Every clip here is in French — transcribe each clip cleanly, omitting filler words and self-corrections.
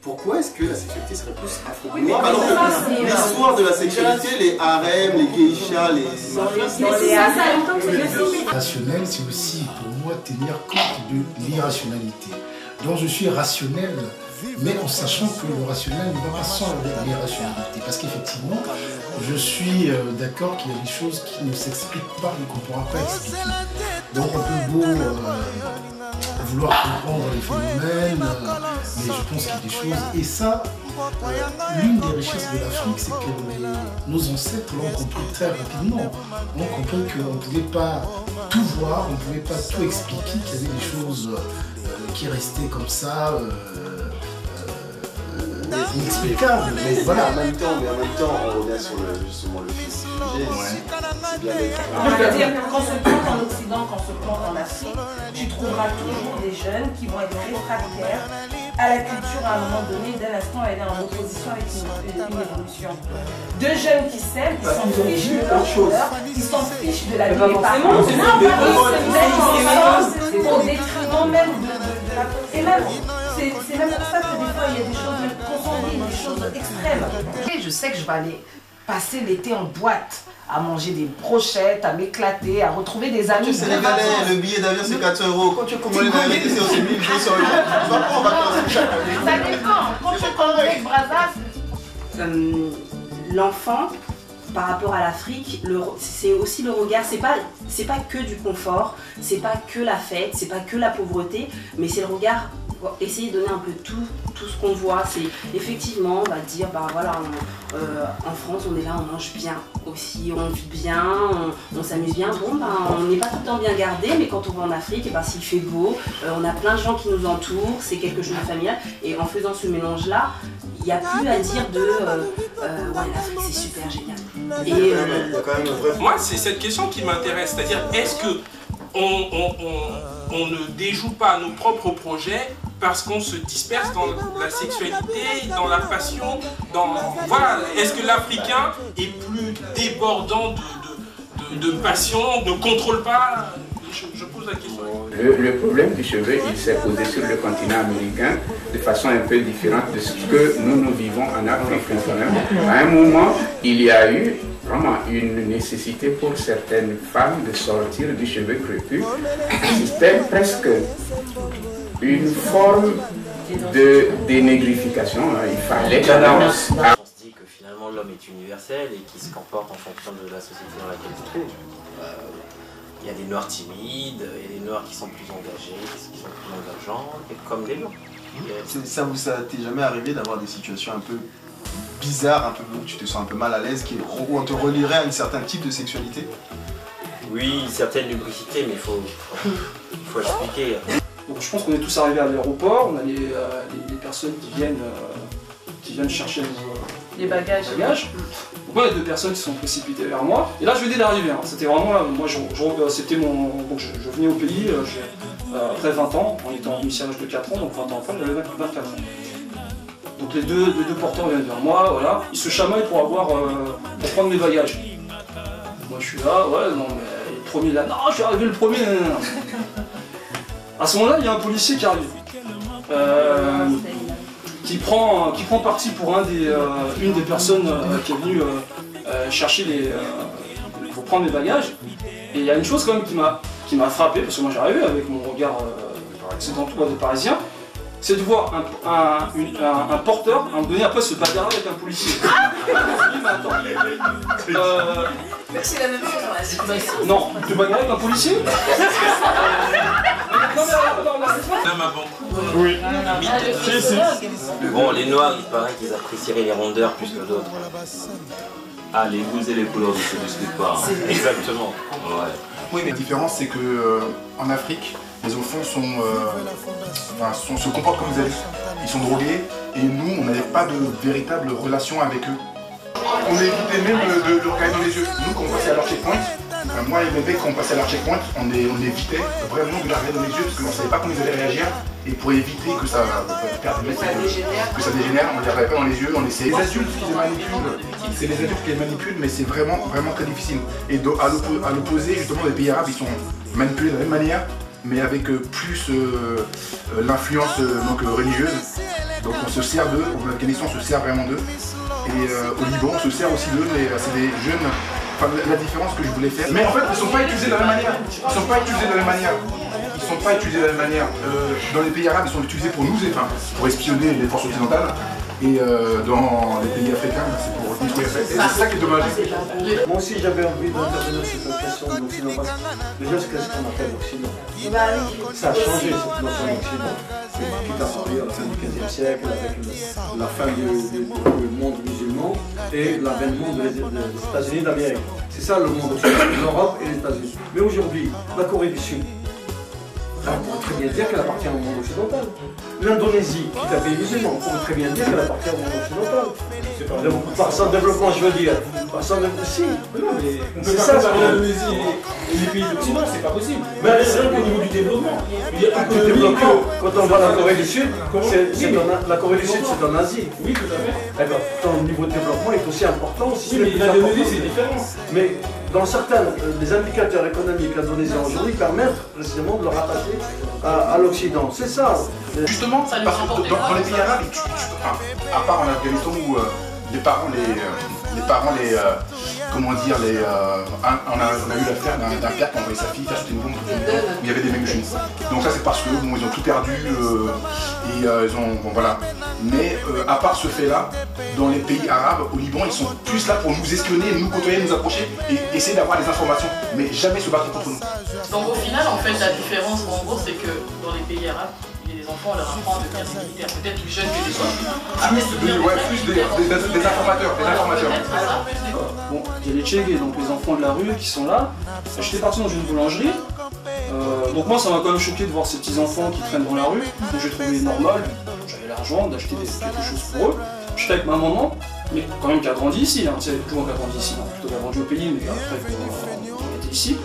Pourquoi est-ce que la sexualité serait plus afro-noire alors que l'histoire de la sexualité, les harems, les geishas, Rationnel, c'est aussi pour moi tenir compte de l'irrationalité. Donc je suis rationnel, mais en sachant que le rationnel ne va pas sans l'irrationalité. Parce qu'effectivement, je suis d'accord qu'il y a des choses qui ne s'expliquent pas et qu'on ne pourra pas expliquer. Donc on peut beau vouloir comprendre les phénomènes, mais je pense qu'il y a des choses. Et ça, l'une des richesses de l'Afrique, c'est que nos ancêtres l'ont compris très rapidement. On a compris qu'on ne pouvait pas tout voir, on ne pouvait pas tout expliquer, qu'il y avait des choses qui restaient comme ça, inexplicables. Mais voilà. En même temps, on revient sur justement le fils. Je veux dire, quand on se plante en Occident, quand on se plante en Afrique, tu trouveras toujours des jeunes qui vont être réfractaires à la culture à un moment donné, d'un instant, elle est en opposition avec une évolution. Deux jeunes qui s'aiment, qui s'en fichent de leur couleur, qui s'en fichent de la vie des parents. Non, au détriment même de la... Et même, c'est même pour ça que des fois, il y a des choses confondues, des choses extrêmes. Et je sais que je vais aller passer l'été en boîte, à manger des brochettes, à m'éclater, à retrouver des amis. C'est régalé, le billet d'avion c'est 400 €. Quand tu commences à mettre c'est aussi 1200 €. Tu vas pas en vacances chaque année. Ça dépend. Quand tu prends avec Brazza, l'enfant, par rapport à l'Afrique, c'est aussi le regard. C'est pas que du confort, c'est pas que la fête, c'est pas que la pauvreté, mais c'est le regard. Essayer de donner un peu tout ce qu'on voit, c'est effectivement dire bah voilà, en France on est là, on mange bien aussi, on vit bien, on s'amuse bien. Bon on n'est pas tout le temps bien gardé, mais quand on va en Afrique, et ben, s'il fait beau, on a plein de gens qui nous entourent, c'est quelque chose de familial. Et en faisant ce mélange là, il n'y a plus à dire de ouais l'Afrique c'est super génial. Et moi c'est cette question qui m'intéresse, c'est-à-dire est-ce que on ne déjoue pas nos propres projets parce qu'on se disperse dans la sexualité, dans la passion, voilà. Est-ce que l'Africain est plus débordant de passion, ne contrôle pas? Je pose la question. Le problème du cheveu, il s'est posé sur le continent américain de façon un peu différente de ce que nous vivons en Afrique. À un moment, il y a eu vraiment une nécessité pour certaines femmes de sortir du cheveu crépus. C'était presque une forme de dénégrification. Il fallait qu'on On se dit que finalement l'homme est universel et qu'il se comporte en fonction de la société dans laquelle il se trouve. Il y a des noirs timides, il y a des noirs qui sont plus engagés, qui sont plus engageants, comme les blancs. Ça t'est jamais arrivé d'avoir des situations un peu bizarres, un peu où tu te sens un peu mal à l'aise, où on te relierait à un certain type de sexualité? Oui, certaines lubricité, mais il faut expliquer. Donc je pense qu'on est tous arrivés à l'aéroport, on a les personnes qui viennent chercher les bagages. Donc il y a deux personnes qui sont précipitées vers moi. Et là je venais d'arriver, hein. C'était vraiment là, moi c'était mon... Donc je venais au pays après 20 ans, on était en initiage de 4 ans, donc 20 ans après j'avais 24 ans. Donc les deux porteurs viennent vers moi, voilà. Ils se chamaillent pour prendre mes bagages. Moi je suis là, ouais, non mais le premier là, non je suis arrivé le premier. À ce moment-là, il y a un policier qui arrive, qui prend parti pour une des personnes qui est venue chercher pour prendre mes bagages. Et il y a une chose quand même qui m'a frappé, parce que moi j'arrivais avec mon regard occidental de parisien, c'est de voir un porteur à un moment donné après se bagarrer avec un policier. C'est la même chose. Non, te bagarrer avec un policier? Oui. Bon, les noirs, il paraît qu'ils apprécieraient les rondeurs plus que d'autres. Ah, les goûts et les couleurs ne se discutent pas. Hein. Exactement. Ouais. Oui, mais la différence, c'est que en Afrique, les enfants se comportent comme des adultes. Ils sont drogués et nous, on n'avait pas de véritable relation avec eux. On évitait même de le regarder dans les yeux. Nous, quand on passait à leur checkpoint, moi et mes mecs, quand on passait à leur checkpoint, on évitait vraiment de les regarder dans les yeux parce qu'on ne savait pas comment ils allaient réagir. Et pour éviter que ça dégénère, on ne les regardait pas dans les yeux, on essayait. Les adultes qui les manipulent, c'est les adultes qui les manipulent, mais c'est vraiment très difficile. Et à l'opposé, justement, les pays arabes, ils sont manipulés de la même manière, mais avec plus l'influence religieuse. Donc on se sert d'eux, en Afghanistan on se sert vraiment d'eux. Et au Liban on se sert aussi d'eux, mais c'est des jeunes. Enfin, la différence que je voulais faire. Mais en fait, ils ne sont pas utilisés de la même manière. Ils ne sont pas utilisés de la même manière. Ils sont pas utilisés de la même manière. Dans les pays arabes, ils sont utilisés pour nous, enfin, pour espionner les forces occidentales. Et dans les pays africains, c'est pour détruire. Et c'est ça qui est dommage. Moi aussi, j'avais envie d'intervenir sur cette question de l'Occident. Parce que déjà, c'est ce qu'on appelle l'Occident. Ça a changé cette notion d'Occident. Qui est apparu à la fin du XVe siècle avec la fin du monde musulman et l'avènement des États-Unis d'Amérique. C'est ça le monde occidental, l'Europe et les États-Unis. Mais aujourd'hui, la Corée du Sud, on pourrait très bien dire qu'elle appartient au monde occidental. L'Indonésie, qui est un pays musulman, on pourrait très bien dire qu'elle appartient au monde occidental. Par son développement, je veux dire. Par son développement, si. C'est ça, l'Indonésie et les pays d'Occident, c'est pas possible. Mais c'est vrai qu'au niveau du développement, il y a un peu de développement. Quand on voit la Corée du Sud, la Corée du Sud, c'est en Asie. Oui, tout à fait. D'accord. Pourtant, le niveau de développement est aussi important. Aussi, oui, mais l'Indonésie, c'est différent. Mais dans certains des indicateurs économiques indonésiens aujourd'hui permettent précisément de le rattacher à l'Occident. C'est ça. Justement, parce que dans les pays arabes, à part en Afghanistan où les parents, comment dire, on a eu l'affaire d'un père qui a envoyé sa fille acheter une bombe où il y avait des mêmes choses. Donc ça c'est parce que bon, ils ont tout perdu et ils ont, bon voilà. Mais à part ce fait-là, dans les pays arabes, au Liban, ils sont plus là pour nous espionner, nous côtoyer, nous approcher et essayer d'avoir des informations, mais jamais se battre contre nous. Donc au final, en fait, la différence, en gros, c'est que dans les pays arabes, les enfants, on leur apprend à devenir des militaires, peut-être plus jeunes que les autres. Plus des informateurs, Bon, il y a les Tchégués, donc les enfants de la rue qui sont là. J'étais parti dans une boulangerie. Donc moi ça m'a quand même choqué de voir ces petits enfants qui traînent dans la rue. Donc j'ai trouvé normal, j'avais l'argent d'acheter quelque chose pour eux. J'étais avec ma maman, mais quand même qui a grandi ici, hein. Tu sais, plus moi qui a grandi ici, hein. Plutôt qui a grandi au pays, mais après on était ici.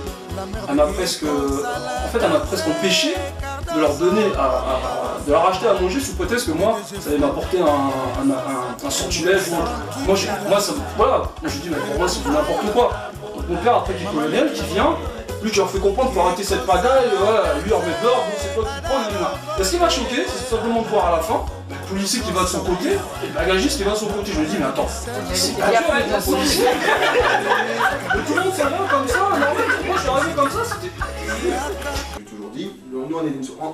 Elle m'a presque empêché de leur donner, de leur acheter à manger sous prétexte que moi, ça allait m'apporter un sortilège. Moi, voilà, je dis, mais pour moi, c'est n'importe quoi. Donc, mon père, après, qui est colonel, qui vient, lui, qui leur fait comprendre qu'il faut arrêter cette pagaille, voilà, lui, en met dehors, bon, c'est toi qui prends, et ce qui m'a choqué, c'est simplement de voir à la fin, le policier qui va de son côté, et le bagagiste qui va de son côté. Je me dis, mais attends, c'est pas dur avec un policier. Tout le monde s'en va comme ça, normal, moi, je suis arrivé comme ça, c'était... J'ai toujours dit, nous,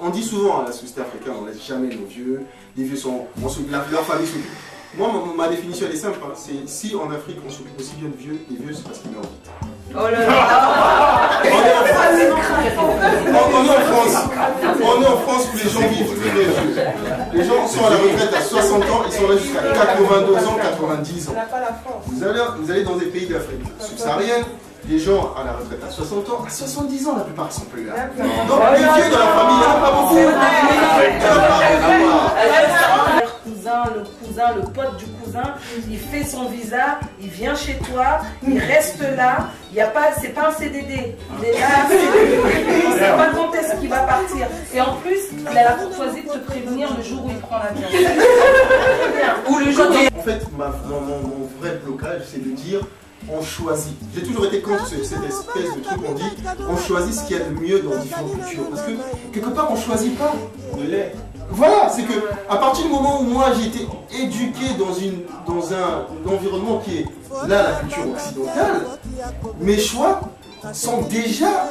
on dit souvent à la société africaine, on ne laisse jamais nos vieux, les vieux sont, leur famille s'occupe. Moi, ma définition elle est simple, hein, c'est si en Afrique on s'occupe aussi bien de vieux, les vieux c'est parce qu'ils meurent vite. Oh là là. On est en France où les gens vivent très vieux. Les gens sont à la retraite à 60 ans, ils sont là jusqu'à 82 ans, 90 ans. Vous allez dans des pays d'Afrique subsaharienne, les gens à la retraite à 60 ans, à 70 ans la plupart ne sont plus là. Donc les vieux dans la famille, il n'y en a pas beaucoup. Le cousin, le pote du cousin, il fait son visa, il vient chez toi, il reste là, c'est pas un CDD, il est là, on ne sait pas quand est-ce qu'il va partir. Et en plus, il a la courtoisie de te prévenir le jour où il prend l'avion. Ou le jour où... En fait, mon vrai blocage, c'est de dire on choisit. J'ai toujours été contre cette espèce de truc où on dit on choisit ce qu'il y a de mieux dans différentes cultures. Parce que quelque part, on ne choisit pas. Voilà, c'est que à partir du moment où moi j'ai été éduqué dans un environnement qui est là, la culture occidentale, mes choix sont déjà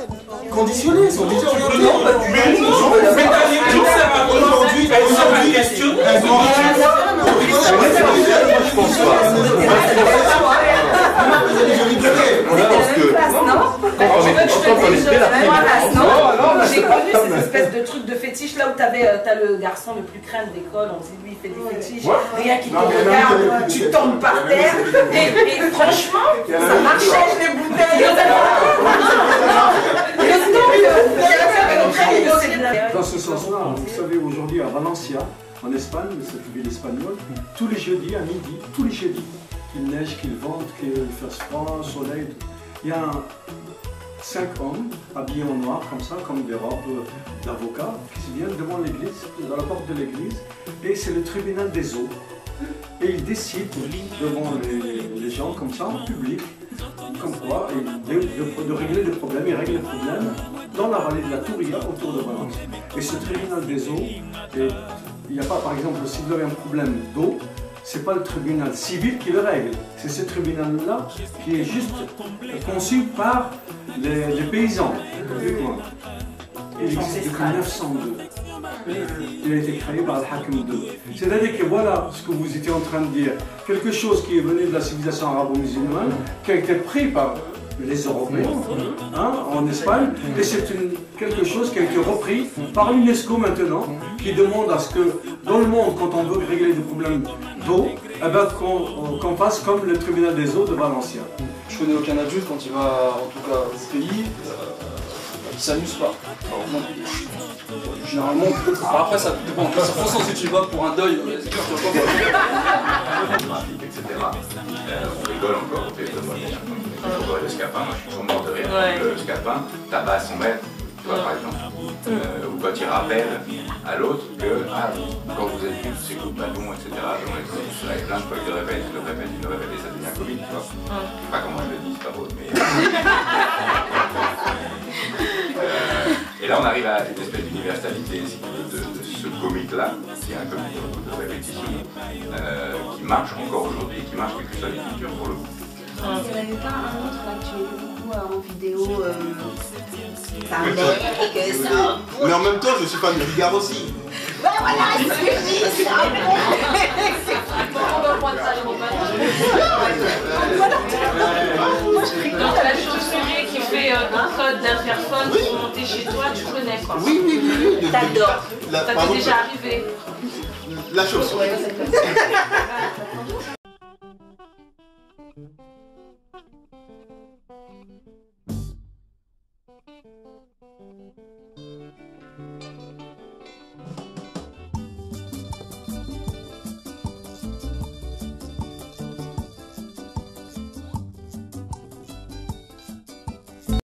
conditionnés, sont déjà orientés. Aujourd'hui, j'ai connu cette espèce de truc de fétiche là où t'as le garçon le plus crâne d'école, on dit lui il fait des fétiches, rien qui te regarde, tu tombes par terre, et franchement, ça marchait les bouteilles. Dans ce sens-là, vous savez, aujourd'hui à Valencia, en Espagne, cette ville espagnole, tous les jeudis à midi, tous les jeudis, qu'il neige, qu'il vente, qu'il fasse froid, soleil, il y a 5 hommes habillés en noir comme ça, comme des robes d'avocats, qui viennent devant l'église, dans la porte de l'église, et c'est le tribunal des eaux. Et ils décident devant les gens comme ça, en public, comme quoi, de régler les problèmes. Ils règlent les problèmes dans la vallée de la Touria, autour de Valence. Et ce tribunal des eaux est il n'y a pas, par exemple, si vous avez un problème d'eau, c'est pas le tribunal civil qui le règle. C'est ce tribunal-là qui est juste conçu par les paysans du coin. Il existe depuis 902. Il a été créé par le Hakim II. C'est-à-dire que voilà ce que vous étiez en train de dire. Quelque chose qui est venu de la civilisation arabo-musulmane, qui a été pris par les Européens en Espagne, et c'est quelque chose qui a été repris par l'UNESCO maintenant, qui demande à ce que dans le monde, quand on veut régler des problèmes d'eau, eh ben, qu'on fasse comme le tribunal des eaux de Valenciennes. Je connais aucun adulte quand il va, en tout cas au pays, qui s'amuse pas. Donc, généralement, après ça dépend. Ça pense si tu vas pour un deuil, c'est sûr que tu vas pas. Etc. On rigole encore au téléphone. Le scapin, moi je suis toujours mort de rire. Le scapin tabasse son maître, tu vois, par exemple. Ou quand il rappelle à l'autre que quand vous êtes venu tous ces coups de bâton, etc., sur la plainte, quand il le répète, et ça devient comique, tu vois. Je sais pas comment il le dit, c'est pas beau, mais. Et là on arrive à une espèce d'universalité de ce comique-là, qui est un comique de répétition, qui marche encore aujourd'hui, qui marche quelque chose à l'écriture pour le coup. Il n'y en avait pas un autre là que tu as beaucoup en vidéo, ça et que ça. Mais en même temps, je suis fan de Bigard aussi. Ouais, voilà, c'est ce que je dis, ça. Donc la chauve-souris qui fait un code d'interphone pour monter chez toi, tu connais quoi? Oui. T'adores. Ça t'est déjà arrivé? La chauve-souris.